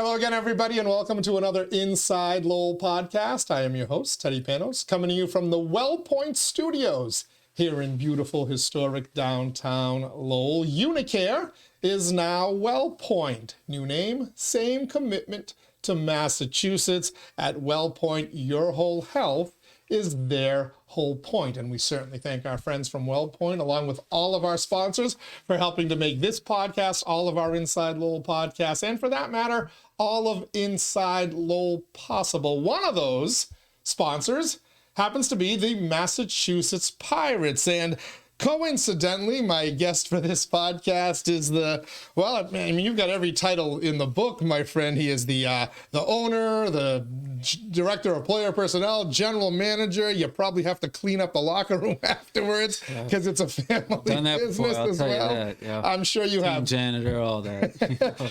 Hello again, everybody, and welcome to another Inside Lowell podcast. I am your host, Teddy Panos, coming to you from the WellPoint Studios here in beautiful, historic downtown Lowell. Unicare is now WellPoint. New name, same commitment to Massachusetts. At WellPoint, your whole health is their whole point. And we certainly thank our friends from WellPoint, along with all of our sponsors, for helping to make this podcast, all of our Inside Lowell podcasts, and for that matter, all of Inside Lowell possible. One of those sponsors happens to be the Massachusetts Pirates. And coincidentally, my guest for this podcast is you've got every title in the book, my friend. He is the owner, the director of player personnel, general manager. You probably have to clean up the locker room afterwards because it's a family business as well. Yeah. I'm sure you have. Janitor, all that.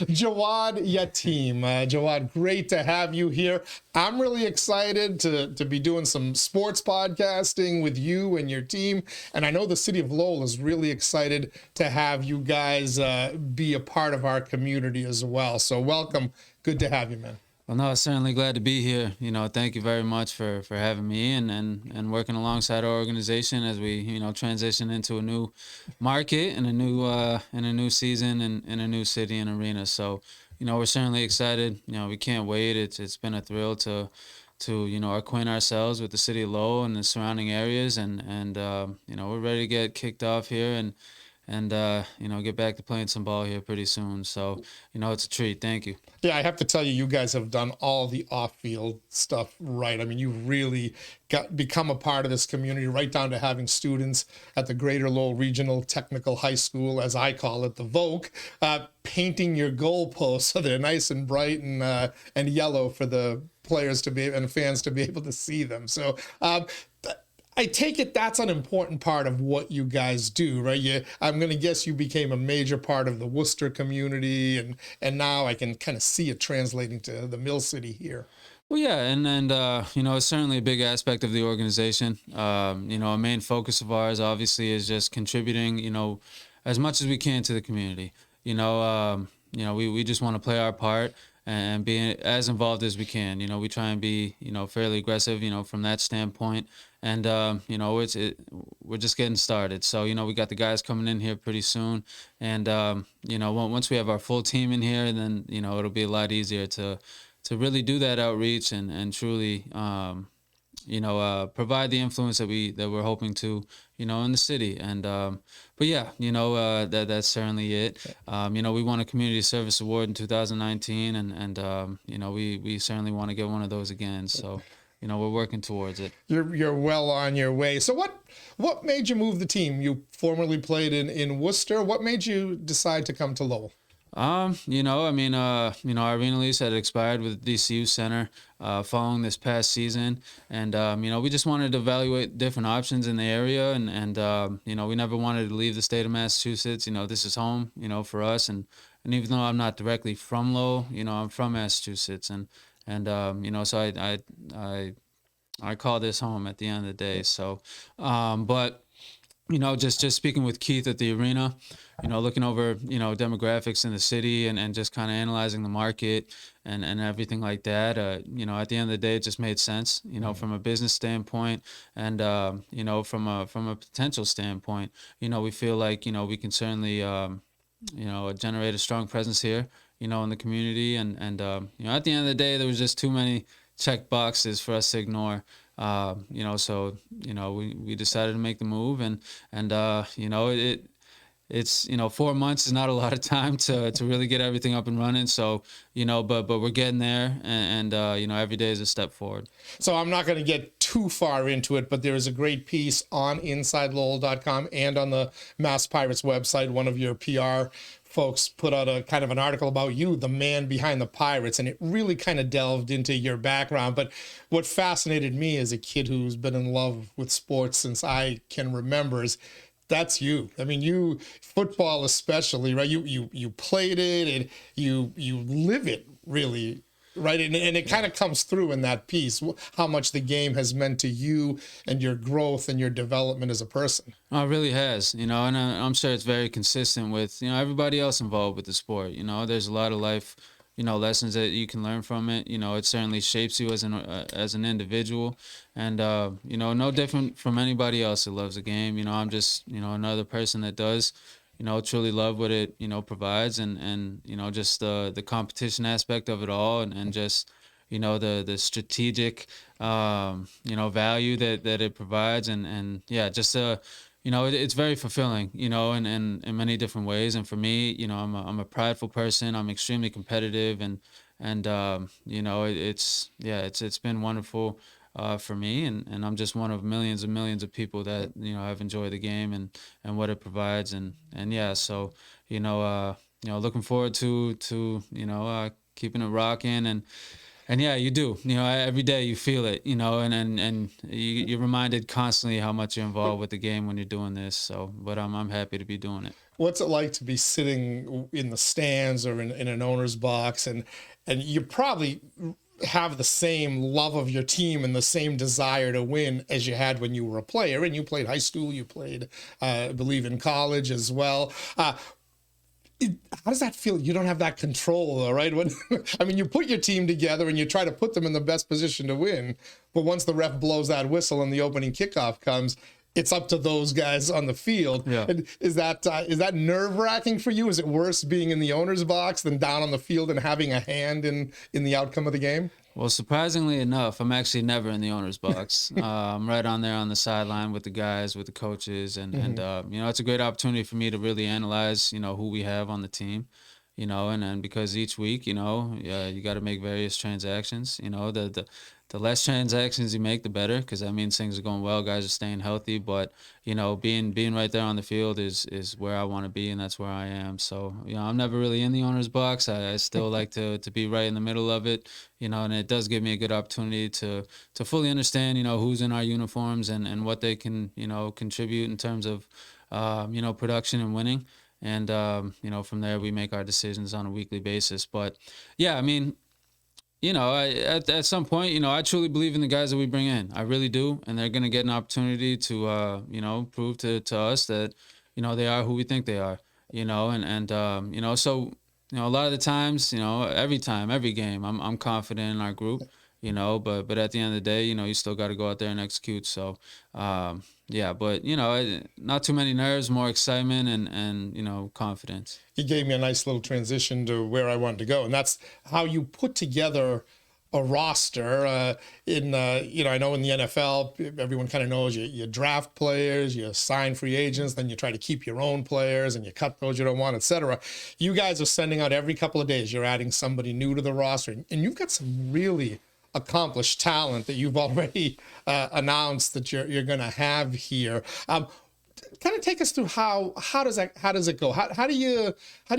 Jawad Yatim. Jawad, great to have you here. I'm really excited to be doing some sports podcasting with you and your team. And I know the city of Lowell is really excited to have you guys be a part of our community as well. So welcome. Good to have you, man. Well, no, certainly glad to be here. Thank you very much for having me and working alongside our organization as we, transition into a new market and a new season and in a new city and arena. So, we're certainly excited. We can't wait. It's been a thrill to acquaint ourselves with the city of Lowell and the surrounding areas, and we're ready to get kicked off here and get back to playing some ball here pretty soon. So, it's a treat. Thank you. Yeah, I have to tell you, you guys have done all the off-field stuff right. I mean, you really become a part of this community, right down to having students at the Greater Lowell Regional Technical High School, as I call it, the VOC, painting your goalposts so they're nice and bright and yellow for the players to be and fans to be able to see them. So I take it that's an important part of what you guys do, right? I'm going to guess you became a major part of the Worcester community, and now I can kind of see it translating to the Mill City here. Well, yeah, and it's certainly a big aspect of the organization. A main focus of ours, obviously, is just contributing, as much as we can to the community. We just want to play our part and be as involved as we can. We try and be, fairly aggressive, from that standpoint. And, we're just getting started. So, we got the guys coming in here pretty soon. And, once we have our full team in here, then, it'll be a lot easier to really do that outreach and truly, provide the influence that we're hoping to, in the city. And, but yeah, that's certainly it. We won a community service award in 2019 and we certainly want to get one of those again. So, we're working towards it. You're well on your way. So what made you move the team? You formerly played in Worcester. What made you decide to come to Lowell? Our arena lease had expired with DCU Center following this past season, and we just wanted to evaluate different options in the area, and we never wanted to leave the state of Massachusetts. This is home, for us, and even though I'm not directly from Lowell, I'm from Massachusetts, so I call this home at the end of the day. So, but just speaking with Keith at the arena, looking over, demographics in the city and just kind of analyzing the market and everything like that. At the end of the day, it just made sense, from a business standpoint and, from a potential standpoint. We feel like, we can certainly, generate a strong presence here, in the community. And at the end of the day, there was just too many check boxes for us to ignore. So we decided to make the move, and it's 4 months is not a lot of time to really get everything up and running. So but we're getting there, and every day is a step forward. So I'm not going to get too far into it, but there is a great piece on InsideLowell.com and on the Mass Pirates website. One of your PR folks put out a kind of an article about you, the man behind the Pirates, and it really kind of delved into your background. But what fascinated me as a kid who's been in love with sports since I can remember is that's you. I mean, football especially, right? You played it and you live it really, right? And it kind of comes through in that piece, how much the game has meant to you and your growth and your development as a person. Oh, it really has, and I'm sure it's very consistent with, everybody else involved with the sport. There's a lot of life, lessons that you can learn from it. It certainly shapes you as an individual, and no different from anybody else that loves the game. I'm just another person that does truly love what it provides, and just the competition aspect of it all, and just the strategic value that it provides, and yeah, just it's very fulfilling, in many different ways. And for me, I'm a prideful person. I'm extremely competitive, and it's been wonderful for me, and I'm just one of millions and millions of people that have enjoyed the game, and what it provides, and yeah, so looking forward to keeping it rocking, and yeah, you do. Every day you feel it. And you're reminded constantly how much you're involved with the game when you're doing this. So, but I'm happy to be doing it. What's it like to be sitting in the stands or in an owner's box, and you probably have the same love of your team and the same desire to win as you had when you were a player, and you played high school, you played, I believe, in college as well. How does that feel? You don't have that control, all right? When, I mean, you put your team together and you try to put them in the best position to win, but once the ref blows that whistle and the opening kickoff comes, it's up to those guys on the field. Yeah. And is that nerve-wracking for you? Is it worse being in the owner's box than down on the field and having a hand in the outcome of the game? Well, surprisingly enough, I'm actually never in the owner's box. I'm right on there on the sideline with the guys, with the coaches, and it's a great opportunity for me to really analyze, who we have on the team, and then because each week, you got to make various transactions. The less transactions you make, the better, because that means things are going well, guys are staying healthy. But being right there on the field is where I want to be, and that's where I am. So I'm never really in the owner's box. I still like to be right in the middle of it, and it does give me a good opportunity to fully understand who's in our uniforms, and what they can contribute in terms of production and winning. And from there we make our decisions on a weekly basis. But yeah, I mean, at some point, I truly believe in the guys that we bring in. I really do. And they're going to get an opportunity to, prove to us that, they are who we think they are, so, a lot of the times, every time, every game, I'm confident in our group, but at the end of the day, you still got to go out there and execute. So, yeah, but, not too many nerves, more excitement and confidence. You gave me a nice little transition to where I wanted to go, and that's how you put together a roster. I know in the NFL, everyone kind of knows you draft players, you sign free agents, then you try to keep your own players, and you cut those you don't want, etc. You guys are sending out every couple of days. You're adding somebody new to the roster, and you've got some really accomplished talent that you've already announced that you're going to have here. Kind of take us through how does it go? How do you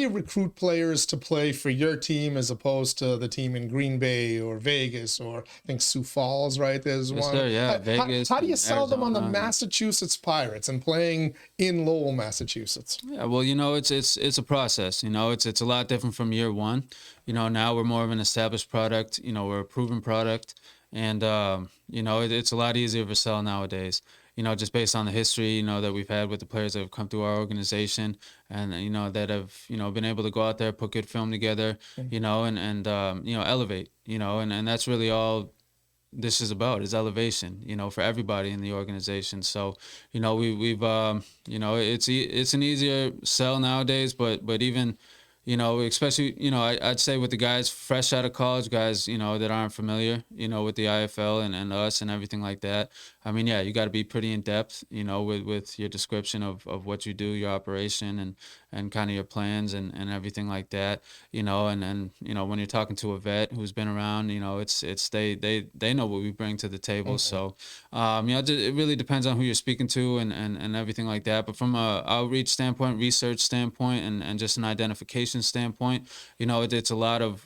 recruit players to play for your team as opposed to the team in Green Bay or Vegas, or I think Sioux Falls, right? There's Yes, one. sir, yeah, Vegas. How do you sell them on the Arizona. Massachusetts Pirates and playing in Lowell, Massachusetts? Yeah, well, it's a process. It's a lot different from year one. Now we're more of an established product. We're a proven product, and it's a lot easier to sell nowadays. Just based on the history, that we've had with the players that have come through our organization, and that have been able to go out there, put good film together, and elevate, and that's really all this is about, is elevation, for everybody in the organization. So, we've it's an easier sell nowadays, but even, especially, I'd say with the guys fresh out of college, guys, that aren't familiar, with the IFL and us and everything like that. I mean, yeah, you got to be pretty in depth, with your description of what you do, your operation, and kind of your plans and everything like that, and when you're talking to a vet who's been around, it's they know what we bring to the table. Okay. So, it really depends on who you're speaking to and everything like that. But from a outreach standpoint, research standpoint, and just an identification standpoint, it's a lot of,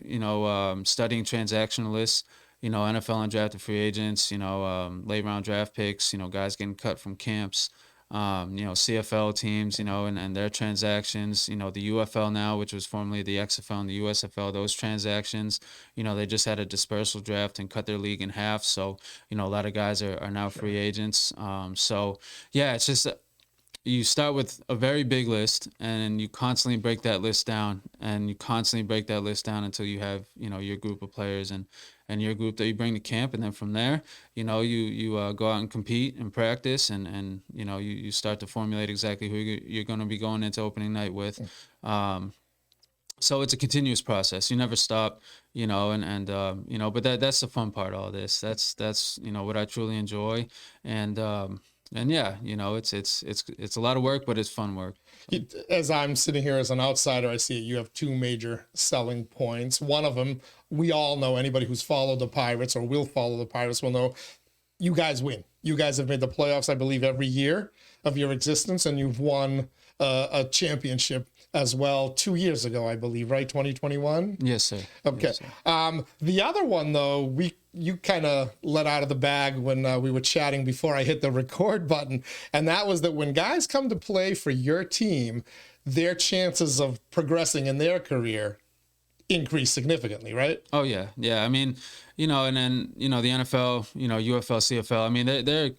studying transactional lists, NFL undrafted free agents, late round draft picks, guys getting cut from camps, CFL teams, and their transactions, the UFL now, which was formerly the XFL and the USFL, those transactions, they just had a dispersal draft and cut their league in half. So, a lot of guys are now free agents. So, yeah, it's just, you start with a very big list, and you constantly break that list down, and you constantly break that list down until you have, your group of players and your group that you bring to camp. And then from there, you go out and compete and practice, and you start to formulate exactly who you're going to be going into opening night with. So it's a continuous process. You never stop, but that's the fun part of all this. That's what I truly enjoy. And yeah, it's a lot of work, but it's fun work. As I'm sitting here as an outsider, I see you have two major selling points. One of them, we all know, anybody who's followed the Pirates or will follow the Pirates will know, you guys win. You guys have made the playoffs, I believe, every year of your existence, and you've won a championship as well 2 years ago, I believe, right? 2021? Yes, sir. Okay. Yes, sir. The other one, though, you kind of let out of the bag when we were chatting before I hit the record button, and that was that when guys come to play for your team, their chances of progressing in their career increase significantly, right? Oh yeah, yeah. I mean, and then the NFL, UFL, CFL. I mean, they're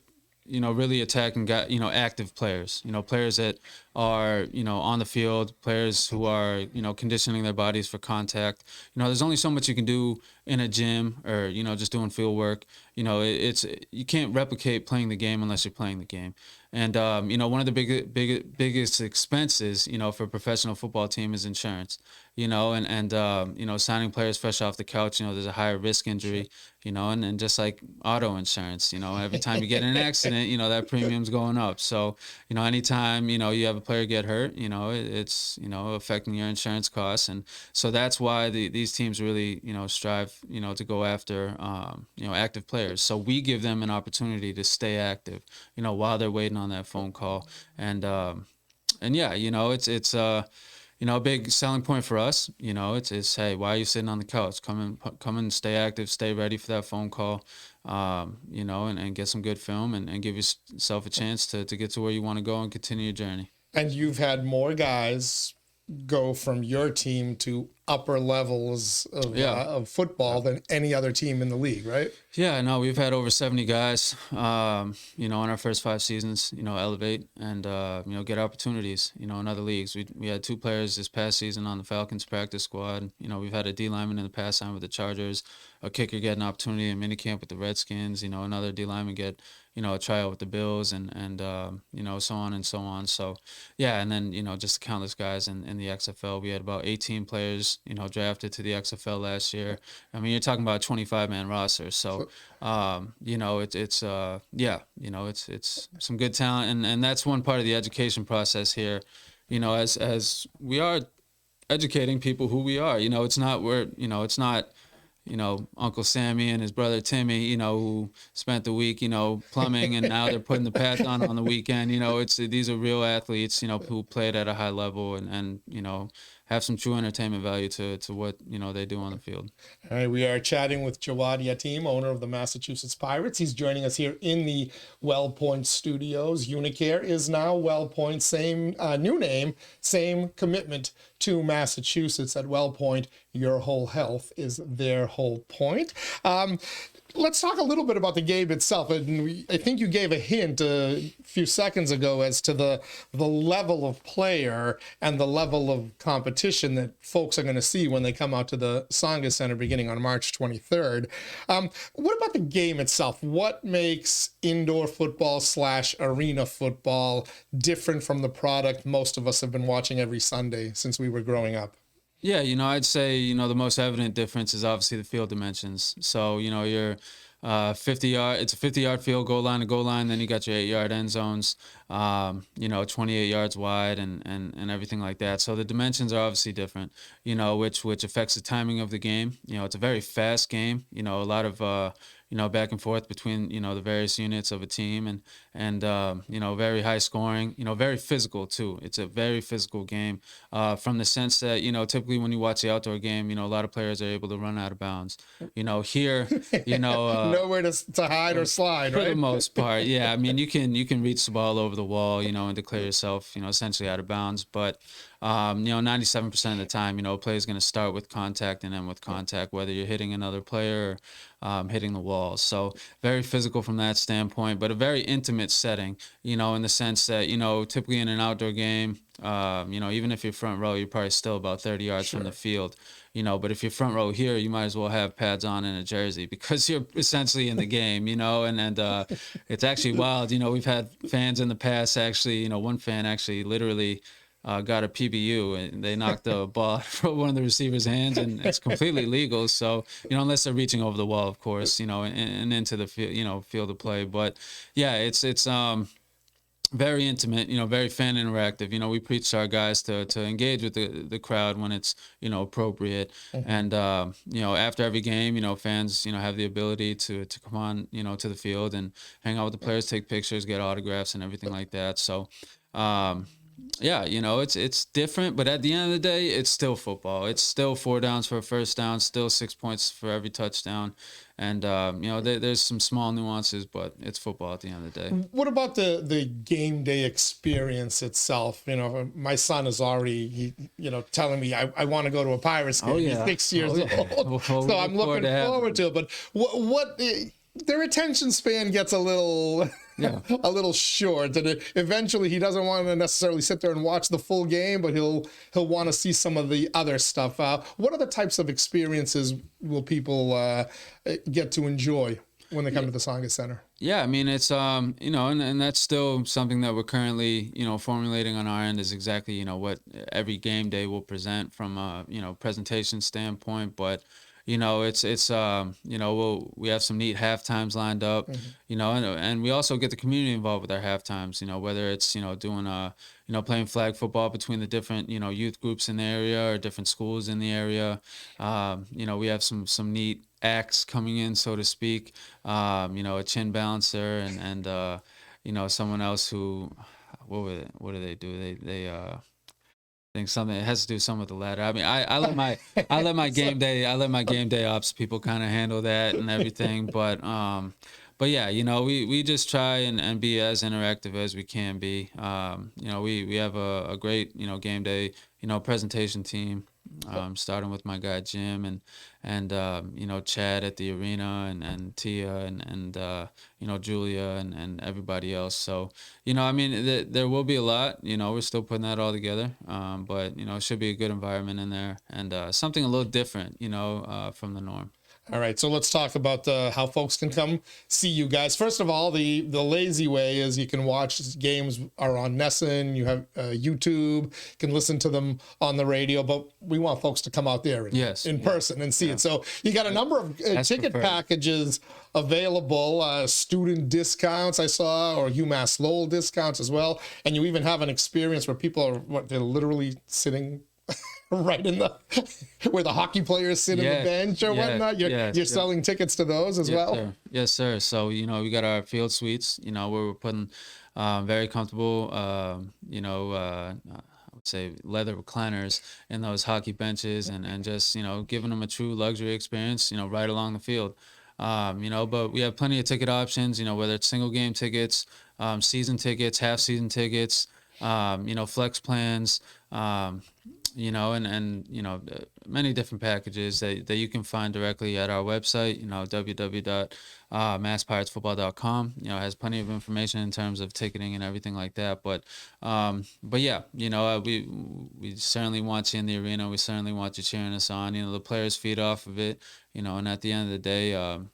really attacking active players. Players that are on the field, players who are conditioning their bodies for contact. There's only so much you can do in a gym or just doing field work. You can't replicate playing the game unless you're playing the game. And one of the biggest expenses for a professional football team is insurance. Signing players fresh off the couch, there's a higher risk injury, and just like auto insurance, every time you get in an accident, that premium's going up. So, anytime, you have a player get hurt, it's, affecting your insurance costs. And so that's why these teams really, strive, to go after, active players. So we give them an opportunity to stay active, while they're waiting on that phone call. And yeah, it's a big selling point for us. It's hey, why are you sitting on the couch? Come and stay active, stay ready for that phone call, and get some good film and give yourself a chance to get to where you want to go and continue your journey. And you've had more guys go from your team to upper levels of football than any other team in the league, right? Yeah, no, we've had over 70 guys, in our first 5 seasons, elevate and, get opportunities, in other leagues. We had 2 players this past season on the Falcons practice squad. We've had a D lineman in the past time with the Chargers, a kicker get an opportunity in minicamp with the Redskins, another D lineman get, a tryout with the Bills and so on and so on. So, yeah, and then, just countless guys in the XFL. We had about 18 players, drafted to the XFL last year. I mean, you're talking about a 25-man roster. So, it's some good talent. And that's one part of the education process here, as we are educating people who we are. It's not Uncle Sammy and his brother Timmy, who spent the week, plumbing, and now they're putting the pads on the weekend. These are real athletes, who played at a high level and have some true entertainment value to what, they do on the field. All right, we are chatting with Jawad Yatim, owner of the Massachusetts Pirates. He's joining us here in the WellPoint studios. Unicare is now WellPoint, same new name, same commitment to Massachusetts. At WellPoint, your whole health is their whole point. Let's talk a little bit about the game itself. And I think you gave a hint a few seconds ago as to the level of player and the level of competition that folks are going to see when they come out to the Tsongas Center beginning on March 23rd. What about the game itself? What makes indoor football / arena football different from the product most of us have been watching every Sunday since we were growing up? Yeah, I'd say, the most evident difference is obviously the field dimensions. So, you're 50-yard, it's a 50-yard field, goal line to goal line. Then you got your 8-yard end zones, 28 yards wide and everything like that. So the dimensions are obviously different, which affects the timing of the game. It's a very fast game, a lot of, back and forth between, the various units of a team and very high scoring, very physical too. It's a very physical game from the sense that, typically when you watch the outdoor game, a lot of players are able to run out of bounds. Here, nowhere to hide or slide, right? For the most part, yeah. I mean, you can reach the ball over the wall, and declare yourself, essentially out of bounds. But 97% of the time, a play is going to start with contact and end with contact, whether you're hitting another player hitting the walls. So very physical from that standpoint, but a very intimate setting, in the sense that, typically in an outdoor game, even if you're front row, you're probably still about 30 yards from the field, but if you're front row here, you might as well have pads on and a jersey because you're essentially in the game, and it's actually wild. We've had fans in the past actually, one fan actually literally got a PBU and they knocked the ball from one of the receiver's hands, and it's completely legal. So, unless they're reaching over the wall, of course, and into the field, field of play. But yeah, it's very intimate, very fan interactive. We preach to our guys to engage with the crowd when it's, appropriate. And, after every game, fans, have the ability to come on, to the field and hang out with the players, take pictures, get autographs and everything like that. So, yeah, it's different, but at the end of the day, it's still football. It's still 4 downs for a first down, still 6 points for every touchdown. And, there's some small nuances, but it's football at the end of the day. What about the game day experience itself? My son is already, telling me I want to go to a Pirates game. He's 6 years old. Well, so I'm looking forward to it. But what their attention span gets a little... a little short, and eventually he doesn't want to necessarily sit there and watch the full game, but he'll want to see some of the other stuff. What other types of experiences will people get to enjoy when they come to the Tsongas Center? Yeah, I mean, it's, and that's still something that we're currently, formulating on our end is exactly, what every game day will present from a, presentation standpoint. But, we have some neat halftimes lined up, and we also get the community involved with our halftimes, whether it's, doing, playing flag football between the different, youth groups in the area or different schools in the area. We have some neat acts coming in, so to speak, a chin balancer and someone else who, what do they do? They think something it has to do some with the ladder. I mean, I let my game day ops people kind of handle that and everything. But yeah, we just try and be as interactive as we can be. We have a great game day presentation team. Starting with my guy Jim and Chad at the arena and Tia and Julia and everybody else. So there will be a lot. We're still putting that all together. But it should be a good environment in there and something a little different. From the norm. All right, so let's talk about how folks can come see you guys. First of all, the lazy way is you can watch games are on Nesson. You have YouTube. You can listen to them on the radio, but we want folks to come out there in person and see it. So you got a number of ticket packages available, student discounts I saw, or UMass Lowell discounts as well, and you even have an experience where people they're literally sitting right in the where the hockey players sit in the bench or whatnot. You're selling tickets to those as well? Sir. Yes, sir. So, we got our field suites, where we're putting very comfortable, I would say leather recliners in those hockey benches and just, giving them a true luxury experience, right along the field. But we have plenty of ticket options, whether it's single game tickets, season tickets, half season tickets, flex plans, many different packages that you can find directly at our website, www.masspiratsfootball.com. It has plenty of information in terms of ticketing and everything like that. But yeah, we certainly want you in the arena. We certainly want you cheering us on. The players feed off of it. And at the end of the day,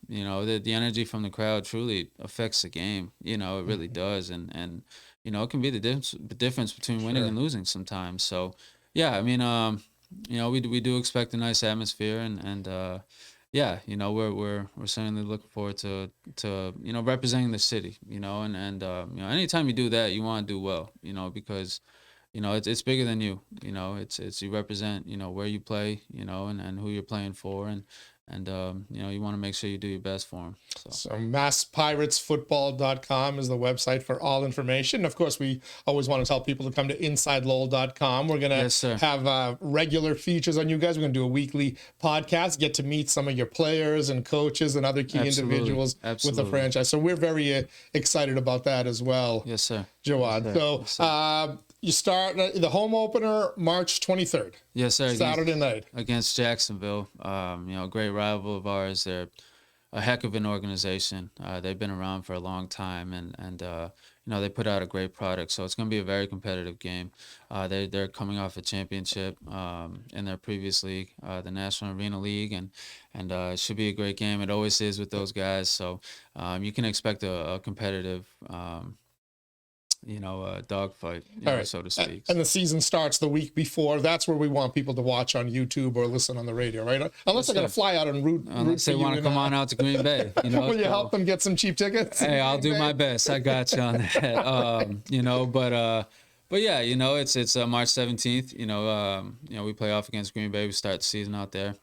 the energy from the crowd truly affects the game. It really does, and it can be the difference between winning and losing sometimes. So. Yeah, I mean, we do expect a nice atmosphere, and yeah, we're certainly looking forward to representing the city, and anytime you do that, you want to do well, because it's bigger than you, it's you represent where you play, and who you're playing for, and you want to make sure you do your best for them. So masspiratsfootball.com is the website for all information. Of course, we always want to tell people to come to InsideLowell.com. We're going to have regular features on you guys. We're going to do a weekly podcast, get to meet some of your players and coaches and other key individuals with the franchise. So we're very excited about that as well. Yes, sir. Jawad. Yes, sir. So you start the home opener March 23rd. Yes, sir. Saturday night against Jacksonville. A great rival of ours. They're heck of an organization. They've been around for a long time, and you know, they put out a great product. So it's going to be a very competitive game. They're coming off a championship in their previous league, the National Arena League, and it should be a great game. It always is with those guys. So you can expect a competitive. You know, a dogfight, All right. so to speak. And the season starts the week before. That's where we want people to watch on YouTube or listen on the radio, right? Unless they're going to fly out and root Unless they want to come on out to Green Bay. You know, will you help them get some cheap tickets? Hey, I'll do my best. I got you on that. You know, but yeah, you know, it's March 17th. You know, we play off against Green Bay. We start the season out there.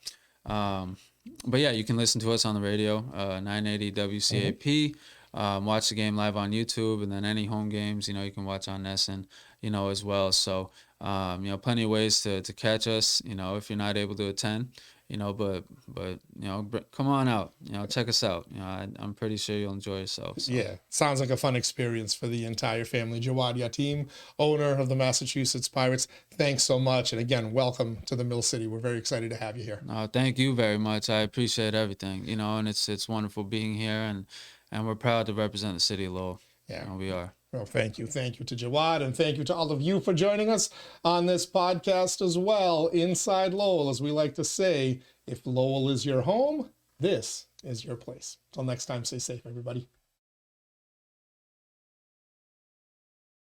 But yeah, you can listen to us on the radio, 980 WCAP. Watch the game live on YouTube, and then any home games, you know, you can watch on NESN, you know, as well. So, you know, plenty of ways to catch us, you know, if you're not able to attend, you know, but you know, come on out, you know, check us out. You know, I'm pretty sure you'll enjoy yourself. So. Yeah, sounds like a fun experience for the entire family. Jawad Yatim, owner of the Massachusetts Pirates, thanks so much. And again, welcome to the Mill City. We're very excited to have you here. Thank you very much. I appreciate everything, you know, and it's wonderful being here, and we're proud to represent the city of Lowell. Yeah, you know, we are. Well, thank you. Thank you to Jawad, and thank you to all of you for joining us on this podcast as well. Inside Lowell, as we like to say, if Lowell is your home, this is your place. Till next time, stay safe, everybody.